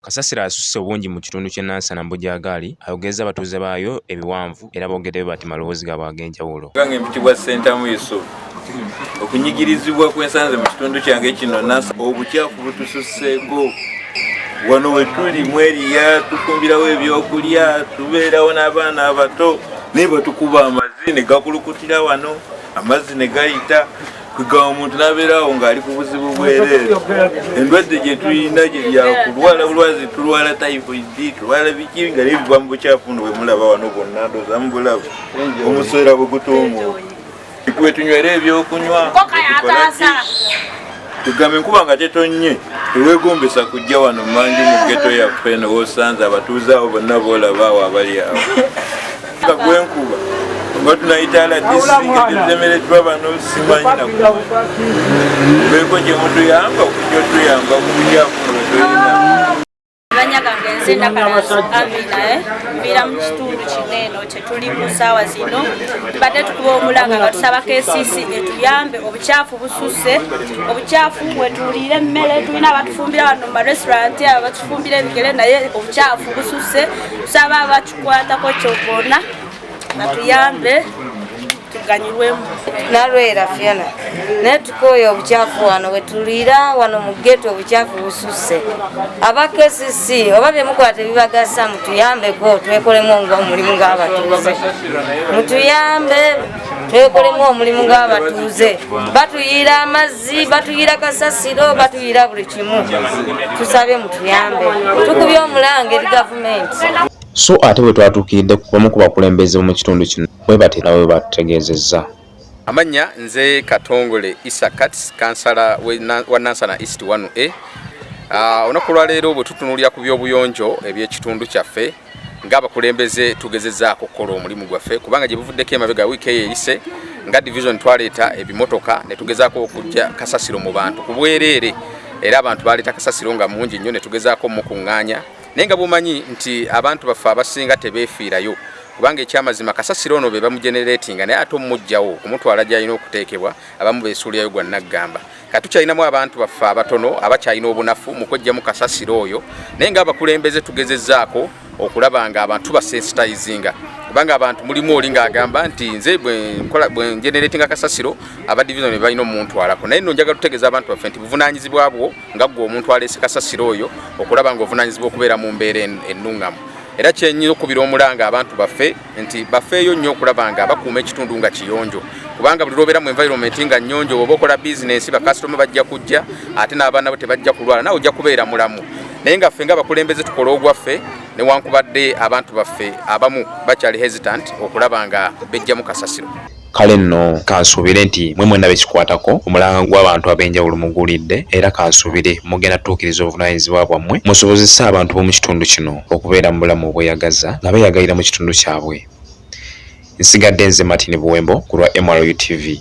Kasasiro asusse obungi mu kitundu ky'e Nansana Mbujagaali ayogeza abatuuze baayo ebiwanvu era boogedde bati malowoozi gaabwe ag'enjawulo. Gange empitibwa Ssentamu Yusuf. Okunyigirizibwa kw'ensanze mu kitundu kyange kino Nansana obukyafu butususseeko. Wano we tuli mweriya tufumbirawo ebyokulya tubeerawo n'abaana abato naye batukuba amazzi ne gakulukutira wano amazzi ne gayita kwiga omuntu n'abeerawo ng'ali ku buzibu bwereere. Endwadde gye tulina gye yakulwala bulwazi tulwala typhoid tulwala biki nga biva mu bukyafu bwe mulaba wano bonna ndooza mubulaba omuswera bwe gutuumuuka. Bwe tunywera ebyokunywa tugambe enkuba nga tetonnye teweegombesa kujja wano mangi mu ghetto yaffe n'osanze abatuuze abo bonna boolaba awo abali awo. Gwenkuba nga tunayitaala disitulikiti ezemereddwa bano simanyi nakuba beeko gye mutuyamba okujja otuyamba ku bukyafu bwe tulina. Banyagange nzenda Amina mvira mu kitundu kinene kye tuli mu ssaawa zino tubadde tukuba omulanga nga tusaba KCC etuyambe obukyafu bususse obukyafu bwetuliira emmere tulina abatufumbira wano mu marestaurant abatufumbira ebigere naye obukyafu bususse tusaba abakikwatako kyokona batuyambe tuganyirwemu. Nalwera Fiona naye tukoye obukyafu wano wetuliira wano mu ghetto obukyafu bususse aba KCC oba bye mukola tebibagasa mutuyambeko twekolemu omulimu ng'abatuuze mutuyambe twekolemu omulimu ng'abatuuze batuyiira amazzi batuyiira kasasiro batuyiira buli kimu tusabe mutuyambe tukubye omulanga eri gavumenti. So ate bwe twatuukiridde ku bamu ku bakulembeze mu kitundu kino bwe batera bwe bategeezezza. Amanya nze Katongole Isakat kansala wa Nansana East 1A. Olunaku lwa leero bwe tutunuulira ku by'obuyonjo eby'ekitundu kyaffe ng'abakulembeze tugezezzaako okukola omulimu gwaffe kubanga gye buvuddeko emabega wiiki eyo eyise nga division twaleeta ebimotoka ne tugezaako okujja Kasasiro mu bantu ku bwereere era abantu baleeta Kasasiro nga mungi nnyo ne tugezaako mukuŋŋaanya naye nga bumanyi nti abantu baffe abasinga tebeefiirayo kubanga ekyamazima Kasasiro ono be bamugeneratinga naye ate omujjawo kumutwala gy'alina okuteekebwa abamu beesuulirayo gwa naggamba katukyalinamu abantu baffe abatono abakyalina obunafu mu kwejjamu Kasasiro oyo naye ng'abakulembeze tugezezzaako okulaba nga abantu basensitizinga kubanga abantu mulimu oli ng'agamba nti nze bwe ngeneratinga Kasasiro aba division ne balina omuntwalako naye nno njagala tutegeeza abantu baffe nti buvunaanyizibwa bwo nga ggwe omuntu aleese Kasasiro oyo okulaba ng'ovunaanyizibwa okubeera mu mbeera ennuŋŋamu. Era kyennyini okubira omulanga abantu baffe nti bafeeyo nnyo okulaba nga bakuuma ekitundu nga kiyonjo kubanga buli lwobeera mu environment nga nnyonjo oba okola bizinensi bakasitoma bajja kujja ate n'abaana bo tebajja kulwala nawe ojja kubeera mulamu naye nga ffe ng'abakulembeze tukola ogwaffe newankubadde abantu baffe abamu bakyali hesitant okulaba nga bejjamu Kasasiro. Kale nno kansuubire nti mwe mwenna bekikwatako omulanga gw'abantu ab'enjawulo mugulidde era kansuubire mugenda tuukiriza obuvunaanyizibwa bwammwe musobozese abantu b'omu kitundu kino okubeera mu bulamu obweyagaza nga beeyagalira mu kitundu kyabwe. Nsigadde nze Martin Buwembo ku lwa MRU TV.